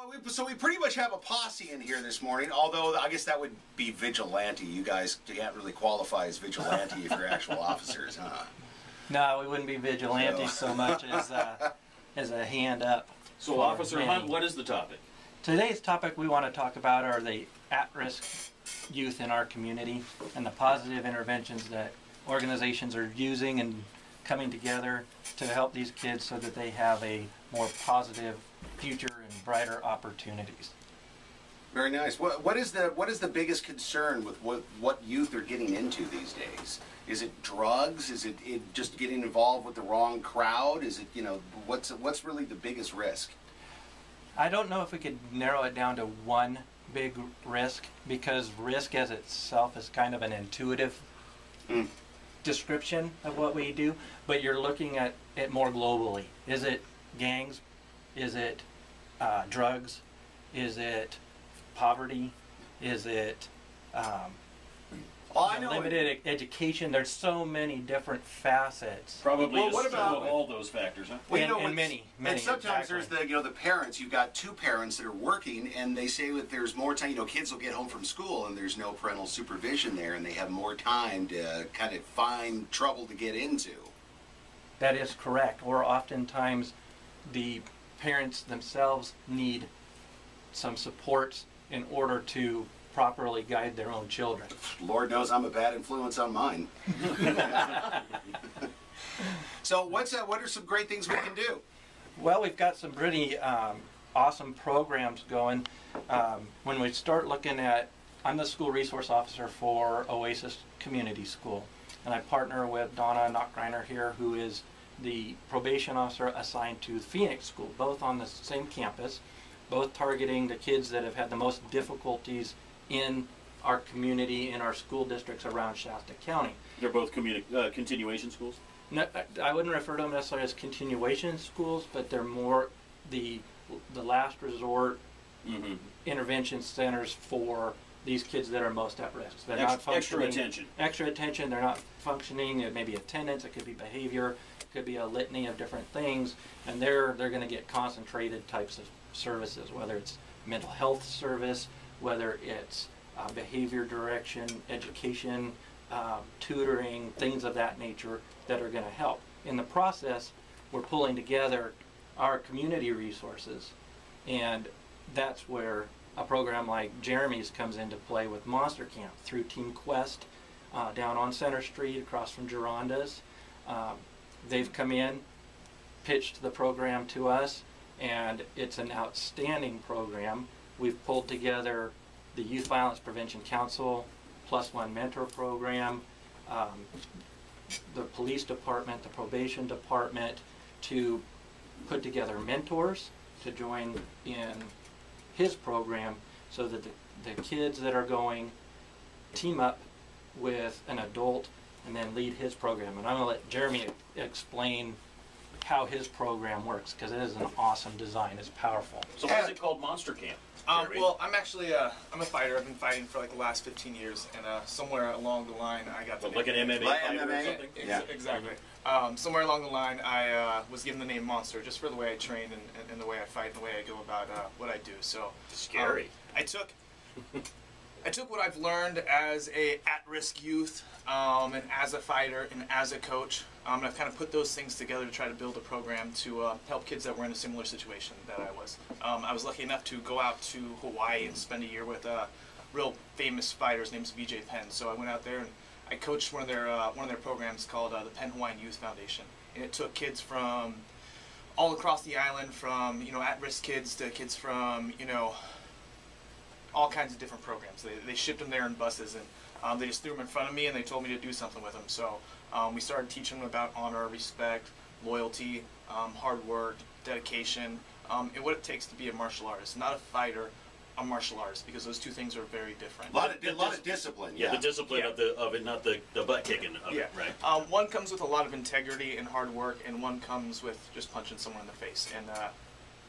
we pretty much have a posse in here this morning, although I guess that would be vigilante. You guys can't really qualify as vigilante if you're actual officers, huh? No, we wouldn't be vigilantes so much as a hand up. So Officer Hunt, what is the topic? Today's topic we want to talk about are the at-risk youth in our community and the positive interventions that organizations are using and coming together to help these kids so that they have a more positive future and brighter opportunities. Very nice. What is the biggest concern with what youth are getting into these days? Is it drugs? Is it just getting involved with the wrong crowd? Is it, you know, what's really the biggest risk? I don't know if we could narrow it down to one big risk, because risk as itself is kind of an intuitive description of what we do, but you're looking at it more globally. Is it gangs? Is it drugs? Is it poverty? Is it limited education? There's so many different facets. Probably what about all those factors, huh? Well, and many. And sometimes exactly. there's the parents. You've got two parents that are working, and they say that there's more time. Kids will get home from school, and there's no parental supervision there, and they have more time to kind of find trouble to get into. That is correct. Or oftentimes the parents themselves need some supports in order to properly guide their own children. Lord knows I'm a bad influence on mine. So what are some great things we can do? Well, we've got some pretty awesome programs going. When we start looking at, I'm the school resource officer for Oasis Community School, and I partner with Donna Knockreiner here, who is the probation officer assigned to Phoenix School, both on the same campus, both targeting the kids that have had the most difficulties in our community, in our school districts around Shasta County. They're both continuation schools? No, I wouldn't refer to them necessarily as continuation schools, but they're more the last resort intervention centers for these kids that are most at risk. They're not functioning. Extra attention. Extra attention. They're not functioning. It may be attendance. It could be behavior. It could be a litany of different things, and they're going to get concentrated types of services, whether it's mental health service, whether it's behavior direction, education, tutoring, things of that nature that are going to help. In the process, we're pulling together our community resources, and that's where a program like Jeremy's comes into play with Monster Camp through Team Quest down on Center Street across from Geronda's. They've come in, pitched the program to us, and it's an outstanding program. We've pulled together the Youth Violence Prevention Council, +1 mentor program, the police department, the probation department, to put together mentors to join in his program so that the kids that are going team up with an adult and then lead his program. And I'm going to let Jeremy explain how his program works, because it is an awesome design. It's powerful. So why is it called Monster Camp? Well, I'm actually I'm a fighter. I've been fighting for like the last 15 years, and somewhere along the line I got the like an MMA fighter or something? Yeah. Exactly. Somewhere along the line I was given the name Monster just for the way I train and the way I fight and the way I go about what I do. So scary. I took what I've learned as a at-risk youth and as a fighter and as a coach, and I've kind of put those things together to try to build a program to help kids that were in a similar situation that I was. I was lucky enough to go out to Hawaii and spend a year with a real famous fighter. His name's BJ Penn. So I went out there and I coached one of their programs called the Penn Hawaiian Youth Foundation, and it took kids from all across the island, from at-risk kids to kids from all kinds of different programs. They shipped them there in buses, and they just threw them in front of me, and they told me to do something with them. So we started teaching them about honor, respect, loyalty, hard work, dedication, and what it takes to be a martial artist. Not a fighter, a martial artist, because those two things are very different. A lot of discipline. Yeah, the discipline of it, not the butt kicking of it, right? One comes with a lot of integrity and hard work, and one comes with just punching someone in the face. And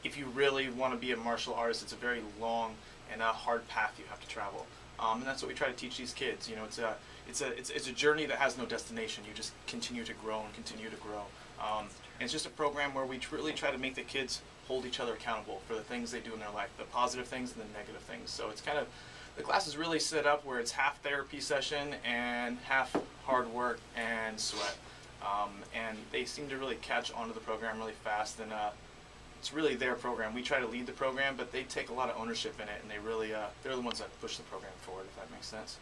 if you really want to be a martial artist, it's a very long and a hard path you have to travel. And that's what we try to teach these kids. It's a journey that has no destination. You just continue to grow and continue to grow. And it's just a program where we really try to make the kids hold each other accountable for the things they do in their life, the positive things and the negative things. So it's kind of, the class is really set up where it's half therapy session and half hard work and sweat. And they seem to really catch onto the program really fast, and it's really their program. We try to lead the program, but they take a lot of ownership in it, and they really, they're the ones that push the program forward, if that makes sense.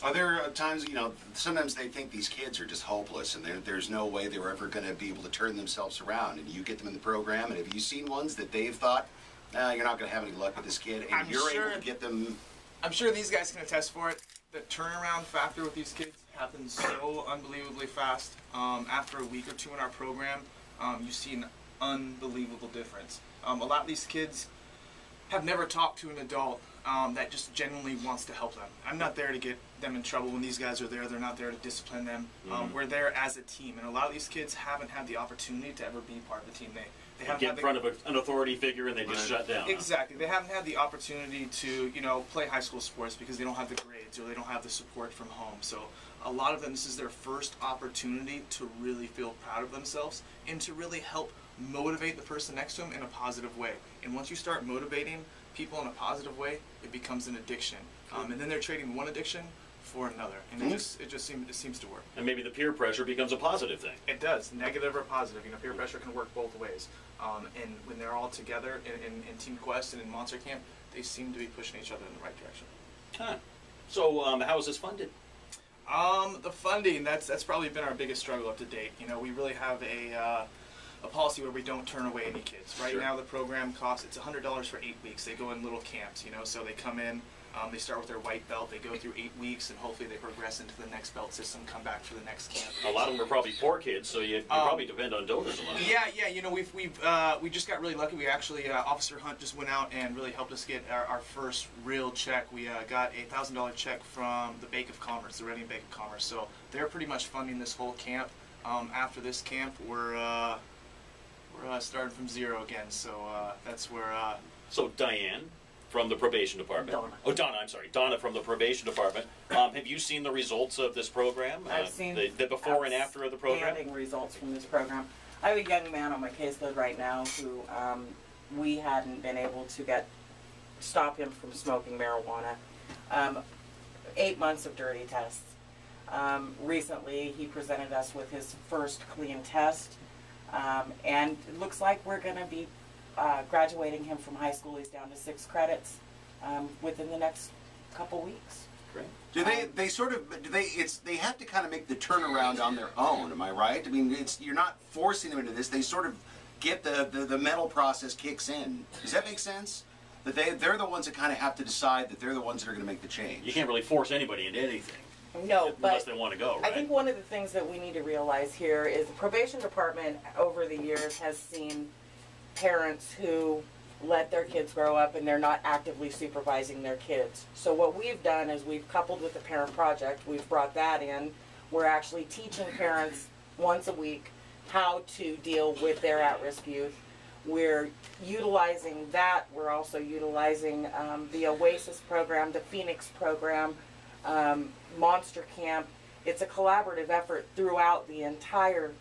Are there times, you know, sometimes they think these kids are just hopeless and there's no way they're ever going to be able to turn themselves around, and you get them in the program, and have you seen ones that they've thought, nah, you're not going to have any luck with this kid, and you're able to get them... I'm sure these guys can attest for it. The turnaround factor with these kids happens so unbelievably fast. After a week or two in our program, you see an unbelievable difference. A lot of these kids have never talked to an adult that just genuinely wants to help them. I'm not there to get them in trouble when these guys are there. They're not there to discipline them. We're there as a team, and a lot of these kids haven't had the opportunity to ever be part of the team. They haven't Get had in front of an authority figure and they just shut down. Exactly. They haven't had the opportunity to, you know, play high school sports because they don't have the grades or they don't have the support from home. So a lot of them, this is their first opportunity to really feel proud of themselves and to really help motivate the person next to them in a positive way. And once you start motivating people in a positive way, it becomes an addiction. And then they're trading one addiction for another, and it seems to work. And maybe the peer pressure becomes a positive thing. It does, negative or positive. You know, peer pressure can work both ways. And when they're all together in Team Quest and in Monster Camp, they seem to be pushing each other in the right direction. Huh. So how is this funded? The funding, that's probably been our biggest struggle up to date. You know, we really have a policy where we don't turn away any kids. Right now the program costs, it's $100 for 8 weeks. They go in little camps, you know, so they come in, they start with their white belt, they go through 8 weeks, and hopefully they progress into the next belt system, come back for the next camp. A lot of them are probably poor kids, so you probably depend on donors a lot. Yeah, you know, we just got really lucky. We actually, Officer Hunt just went out and really helped us get our first real check. We got a $1,000 check from the Bank of Commerce, the Reading Bank of Commerce. So they're pretty much funding this whole camp. After this camp, we're starting from zero again. So that's where. So Diane from the probation department. Donna. Oh, Donna, I'm sorry. Donna from the probation department. Have you seen the results of this program? I've seen the before and after of the program? outstanding results from this program. I have a young man on my caseload right now who we hadn't been able to stop him from smoking marijuana. 8 months of dirty tests. Recently, he presented us with his first clean test, and it looks like we're going to be graduating him from high school. He's down to 6 credits within the next couple weeks. Great. Do they have to kind of make the turnaround on their own, am I right? I mean, you're not forcing them into this, they sort of get the mental process kicks in. Does that make sense? That they're the ones that kind of have to decide that they're the ones that are going to make the change. You can't really force anybody into anything. No, unless but they want to go, right? I think one of the things that we need to realize here is the probation department over the years has seen parents who let their kids grow up and they're not actively supervising their kids. So what we've done is we've coupled with the parent project, we've brought that in. We're actually teaching parents once a week how to deal with their at-risk youth. We're utilizing that. We're also utilizing the OASIS program, the Phoenix program, Monster Camp. It's a collaborative effort throughout the entire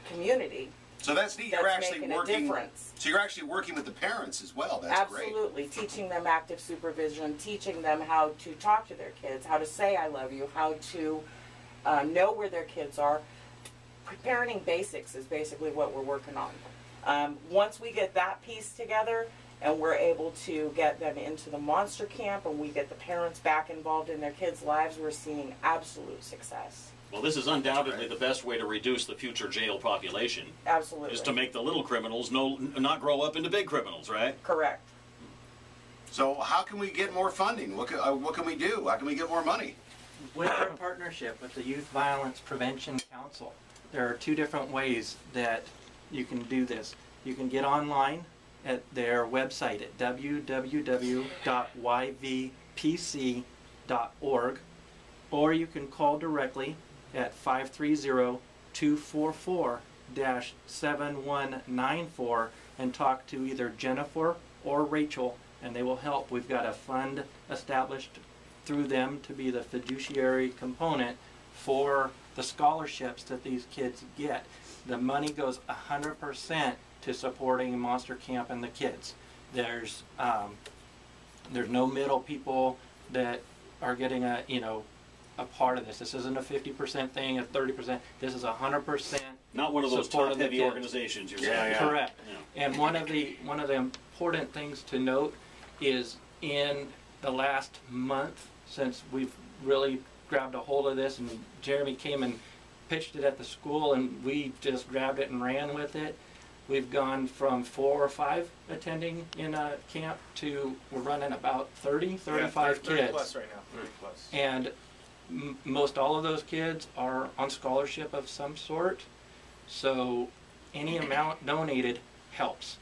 community. So that's neat. You're actually making working. a difference. So you're actually working with the parents as well. That's great. Absolutely, teaching them active supervision, teaching them how to talk to their kids, how to say I love you, how to know where their kids are. Parenting basics is basically what we're working on. Once we get that piece together and we're able to get them into the Monster Camp and we get the parents back involved in their kids' lives, we're seeing absolute success. Well, this is undoubtedly the best way to reduce the future jail population. Absolutely. Is to make the little criminals not grow up into big criminals, right? Correct. So how can we get more funding? What can we do? How can we get more money? With our partnership with the Youth Violence Prevention Council, there are 2 different ways that you can do this. You can get online at their website at www.yvpc.org, or you can call directly at 530-244-7194 and talk to either Jennifer or Rachel, and they will help. We've got a fund established through them to be the fiduciary component for the scholarships that these kids get. the money goes 100% to supporting Monster Camp and the kids. There's no middle people that are getting a part of this. This isn't a 50% thing, a 30%. This is 100%. Not one of those support of the top-heavy kids. organizations you're saying. Correct. Yeah. And one of the important things to note is in the last month, since we've really grabbed a hold of this, and Jeremy came and pitched it at the school, and we just grabbed it and ran with it. We've gone from 4 or 5 attending in a camp to we're running about 30, 35 30 kids. plus right now. 30 plus. And most all of those kids are on scholarship of some sort. So any amount donated helps.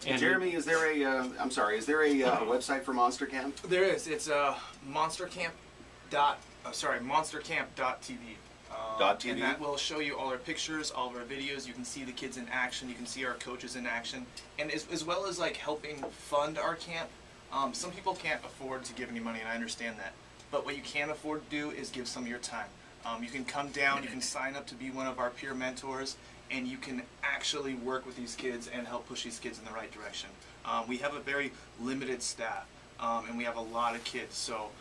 And Jeremy, is there a website for Monster Camp? There is. It's monstercamp.tv. .tv. And that will show you all our pictures, all of our videos. You can see the kids in action. You can see our coaches in action. And as well as like helping fund our camp, some people can't afford to give any money, and I understand that. But what you can afford to do is give some of your time. You can come down, you can sign up to be one of our peer mentors, and you can actually work with these kids and help push these kids in the right direction. We have a very limited staff, and we have a lot of kids. So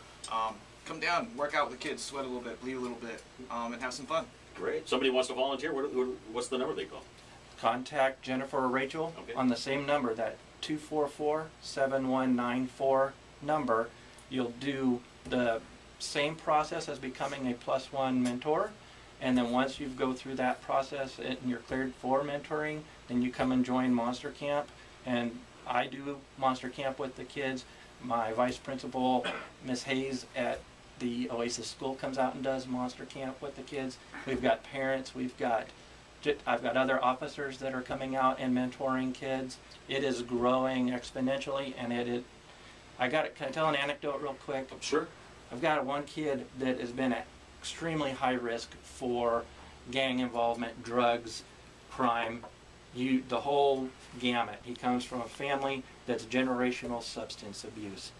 come down, work out with the kids, sweat a little bit, bleed a little bit, and have some fun. Great. Somebody wants to volunteer. What's the number they call? contact Jennifer or Rachel Okay. on the same number, that 244-7194 number. You'll do the same process as becoming a +1 mentor, and then once you go through that process and you're cleared for mentoring, then you come and join Monster Camp. And I do Monster Camp with the kids. My vice principal, Miss Hayes at the Oasis School, comes out and does Monster Camp with the kids. We've got parents, I've got other officers that are coming out and mentoring kids. It is growing exponentially, and can I tell an anecdote real quick? Sure. I've got one kid that has been at extremely high risk for gang involvement, drugs, crime, the whole gamut. He comes from a family that's generational substance abuse.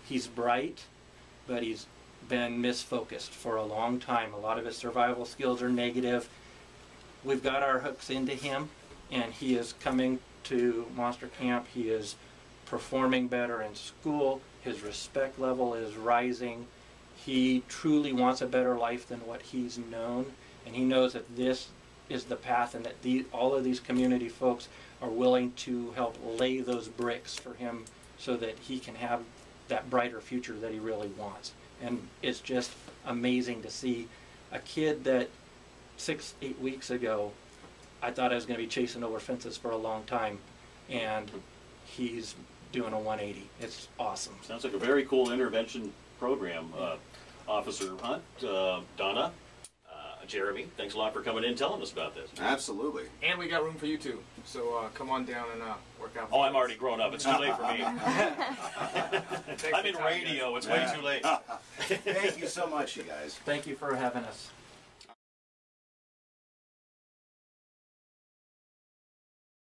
He's bright, but he's been misfocused for a long time. A lot of his survival skills are negative. We've got our hooks into him, and he is coming to Monster Camp. He is performing better in school. His respect level is rising. He truly wants a better life than what he's known, and he knows that this is the path, and that all of these community folks are willing to help lay those bricks for him so that he can have that brighter future that he really wants. And it's just amazing to see a kid that 6-8 weeks ago I thought I was going to be chasing over fences for a long time, and he's doing a 180. It's awesome. Sounds like a very cool intervention program. Officer Hunt, Donna, Jeremy, thanks a lot for coming in and telling us about this. Absolutely. And we got room for you too. So come on down and work out. Oh, I'm already grown up. It's too late for me. I'm in radio. It's way too late. Thank you so much, you guys. Thank you for having us.